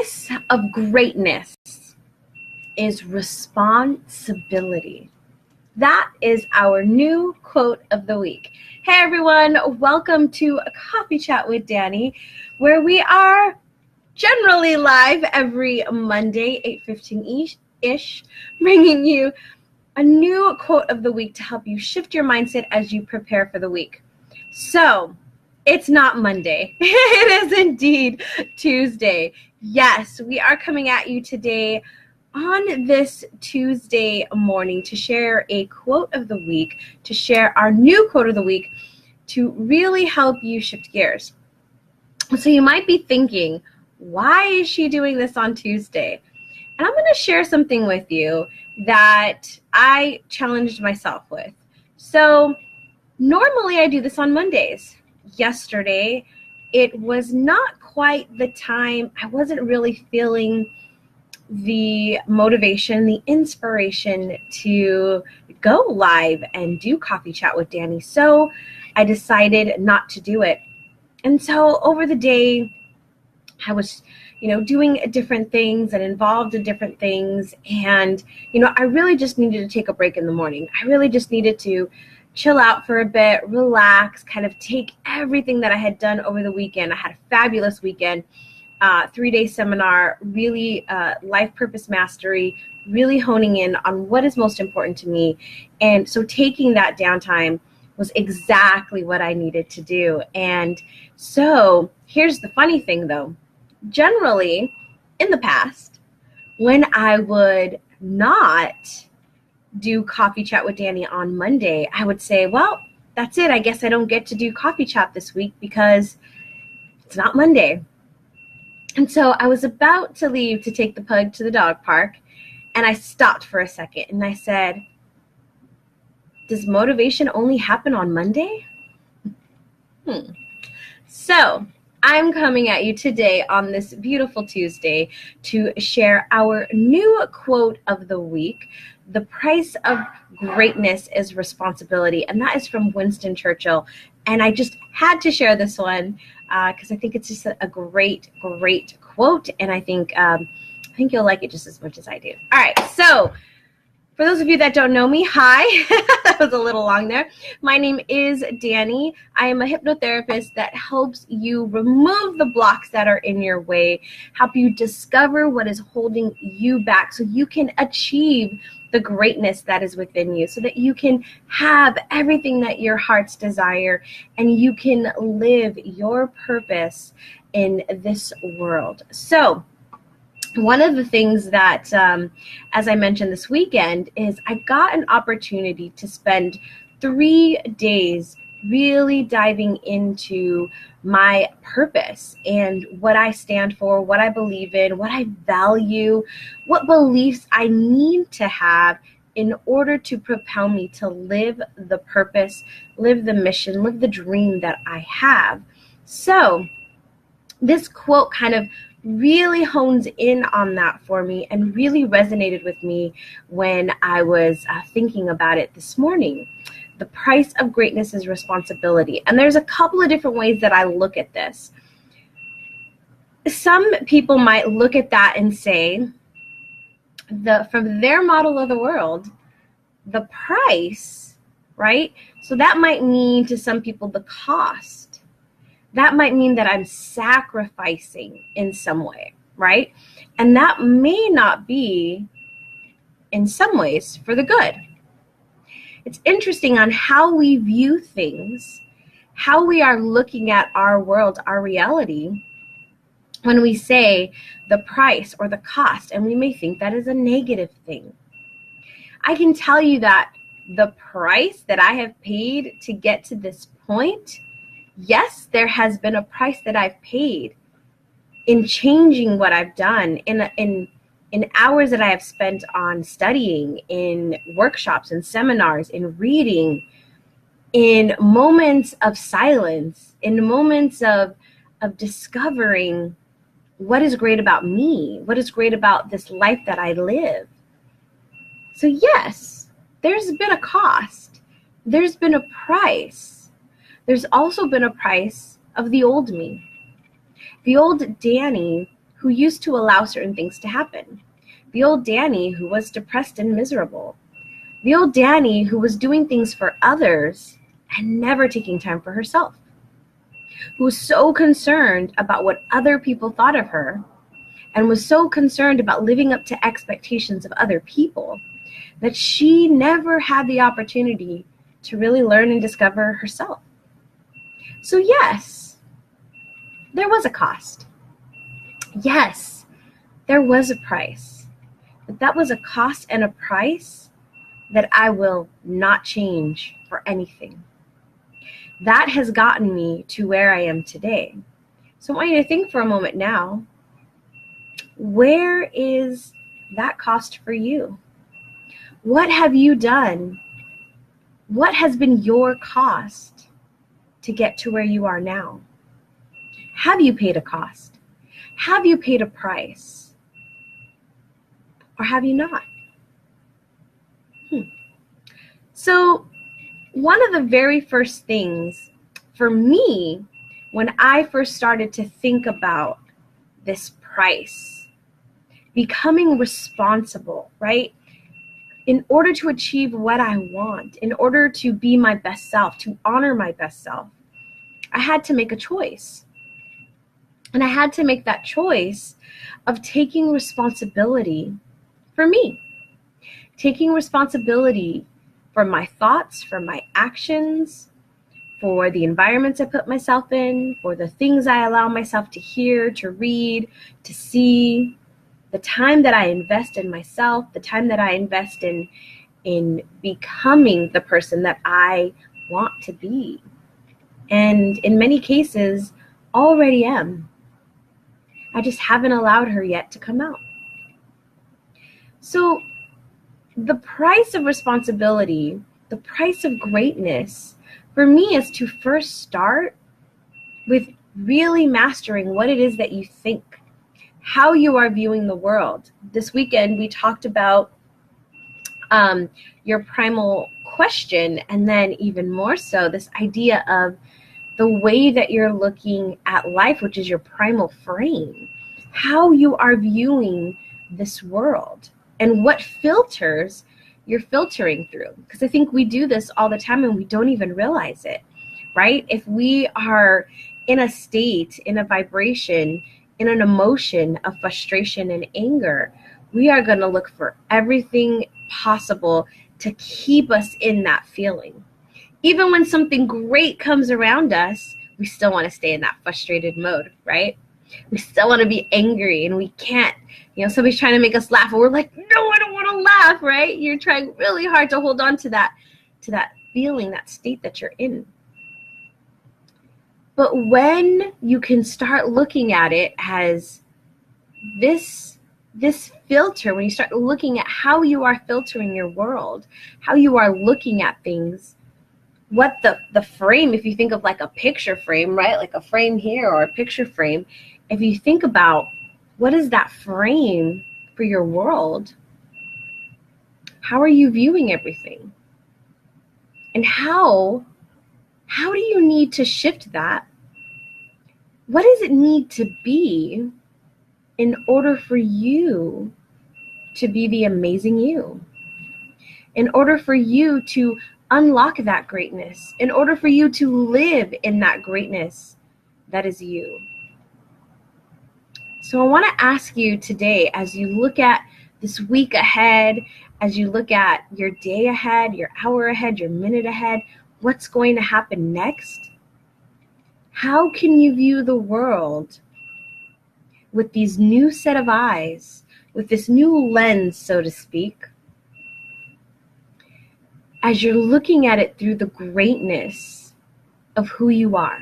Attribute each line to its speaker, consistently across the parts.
Speaker 1: price of greatness is responsibility. That is our new quote of the week. Hey everyone, welcome to a Coffee Chat with Danny, where we are generally live every Monday, 8:15-ish, bringing you a new quote of the week to help you shift your mindset as you prepare for the week. So, it's not Monday. It is indeed Tuesday. Yes, we are coming at you today on this Tuesday morning to share a quote of the week, to share our new quote of the week, to really help you shift gears. So you might be thinking, why is she doing this on Tuesday? And I'm going to share something with you that I challenged myself with. So normally I do this on Mondays. Yesterday, it was not quite the time. I wasn't really feeling the motivation, the inspiration to go live and do Coffee Chat with Danny. So I decided not to do it. And so over the day, I was, doing different things and involved in different things. And, I really just needed to take a break in the morning. I really just needed to chill out for a bit, relax, kind of take everything that I had done over the weekend. I had a fabulous weekend, 3-day seminar, really life purpose mastery, really honing in on what is most important to me. And so taking that downtime was exactly what I needed to do. And so here's the funny thing though. Generally, in the past, when I would not do Coffee Chat with Danny on Monday, I would say, well, that's it. I guess I don't get to do Coffee Chat this week because it's not Monday. And so I was about to leave to take the pug to the dog park, and I stopped for a second and I said, does motivation only happen on Monday? So I'm coming at you today on this beautiful Tuesday to share our new quote of the week. The price of greatness is responsibility. And that is from Winston Churchill. And I just had to share this one because I think it's just a great, great quote. And I think you'll like it just as much as I do. All right. So for those of you that don't know me, hi. That was a little long there. My name is Danny. I am a hypnotherapist that helps you remove the blocks that are in your way, help you discover what is holding you back so you can achieve the greatness that is within you, so that you can have everything that your hearts desire and you can live your purpose in this world. So one of the things that, as I mentioned this weekend, is I got an opportunity to spend 3 days really diving into my purpose and what I stand for, what I believe in, what I value, what beliefs I need to have in order to propel me to live the purpose, live the mission, live the dream that I have. So this quote kind of really hones in on that for me and really resonated with me when I was thinking about it this morning. The price of greatness is responsibility. And there's a couple of different ways that I look at this. Some people might look at that and say, from their model of the world, the price, right? So that might mean to some people the cost. That might mean that I'm sacrificing in some way, right? And that may not be, in some ways, for the good. It's interesting on how we view things, how we are looking at our world, our reality, when we say the price or the cost, and we may think that is a negative thing. I can tell you that the price that I have paid to get to this point, yes, there has been a price that I've paid in changing what I've done, in hours that I have spent on studying, in workshops and seminars, in reading, in moments of silence, in moments of discovering what is great about me, what is great about this life that I live. So yes, there's been a cost. There's been a price. There's also been a price of the old me. The old Danny who used to allow certain things to happen. The old Danny who was depressed and miserable. The old Danny who was doing things for others and never taking time for herself. Who was so concerned about what other people thought of her and was so concerned about living up to expectations of other people that she never had the opportunity to really learn and discover herself. So yes, there was a cost. Yes, there was a price. But that was a cost and a price that I will not change for anything. That has gotten me to where I am today. So I want you to think for a moment now, where is that cost for you? What have you done? What has been your cost to get to where you are now? Have you paid a cost? Have you paid a price? Or have you not? So one of the very first things for me, when I first started to think about this price, becoming responsible, right? In order to achieve what I want, in order to be my best self, to honor my best self, I had to make a choice. And I had to make that choice of taking responsibility for me, taking responsibility for my thoughts, for my actions, for the environments I put myself in, for the things I allow myself to hear, to read, to see, the time that I invest in myself, the time that I invest in becoming the person that I want to be. And in many cases, already am. I just haven't allowed her yet to come out. So the price of responsibility, the price of greatness, for me is to first start with really mastering what it is that you think, how you are viewing the world. This weekend, we talked about your primal question, and then even more so, this idea of the way that you're looking at life, which is your primal frame, how you are viewing this world, and what filters you're filtering through. Because I think we do this all the time and we don't even realize it, right? If we are in a state, in a vibration, in an emotion of frustration and anger, we are going to look for everything possible to keep us in that feeling. Even when something great comes around us, we still want to stay in that frustrated mode, right? We still want to be angry and we can't. Somebody's trying to make us laugh and we're like, no, I don't want to laugh, right? You're trying really hard to hold on to that feeling, that state that you're in. But when you can start looking at it as this filter, when you start looking at how you are filtering your world, how you are looking at things, what the frame, if you think of like a picture frame, right? Like a frame here or a picture frame, if you think about what is that frame for your world, how are you viewing everything? And how do you need to shift that? What does it need to be in order for you to be the amazing you? In order for you to unlock that greatness, in order for you to live in that greatness that is you. So I want to ask you today, as you look at this week ahead, as you look at your day ahead, your hour ahead, your minute ahead, what's going to happen next? How can you view the world with these new set of eyes, with this new lens, so to speak, as you're looking at it through the greatness of who you are?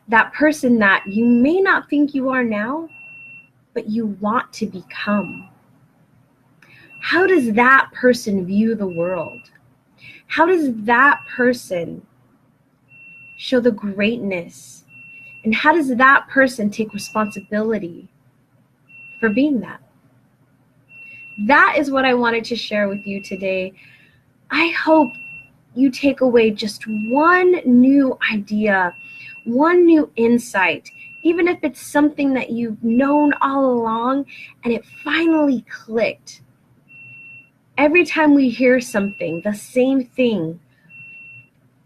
Speaker 1: That person that you may not think you are now, but you want to become. How does that person view the world? How does that person show the greatness? And how does that person take responsibility for being that? That is what I wanted to share with you today. I hope you take away just one new idea, one new insight Even if it's something that you've known all along and it finally clicked. Every time we hear something, the same thing,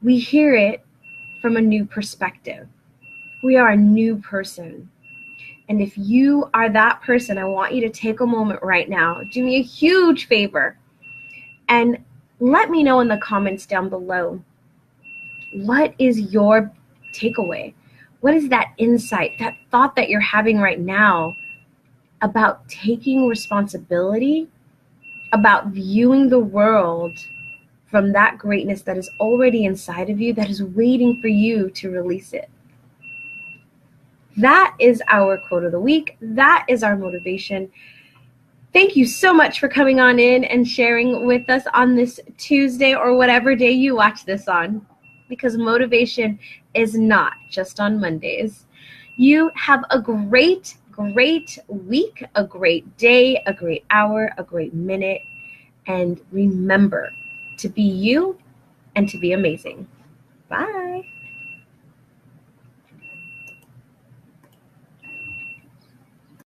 Speaker 1: we hear it from a new perspective. We are a new person. And if you are that person, I want you to take a moment right now. Do me a huge favor and let me know in the comments down below. What is your takeaway? What is that insight, that thought that you're having right now about taking responsibility, about viewing the world from that greatness that is already inside of you, that is waiting for you to release it? That is our quote of the week. That is our motivation. Thank you so much for coming on in and sharing with us on this Tuesday or whatever day you watch this on, because motivation is not just on Mondays. You have a great, great week, a great day, a great hour, a great minute, and remember to be you and to be amazing. Bye.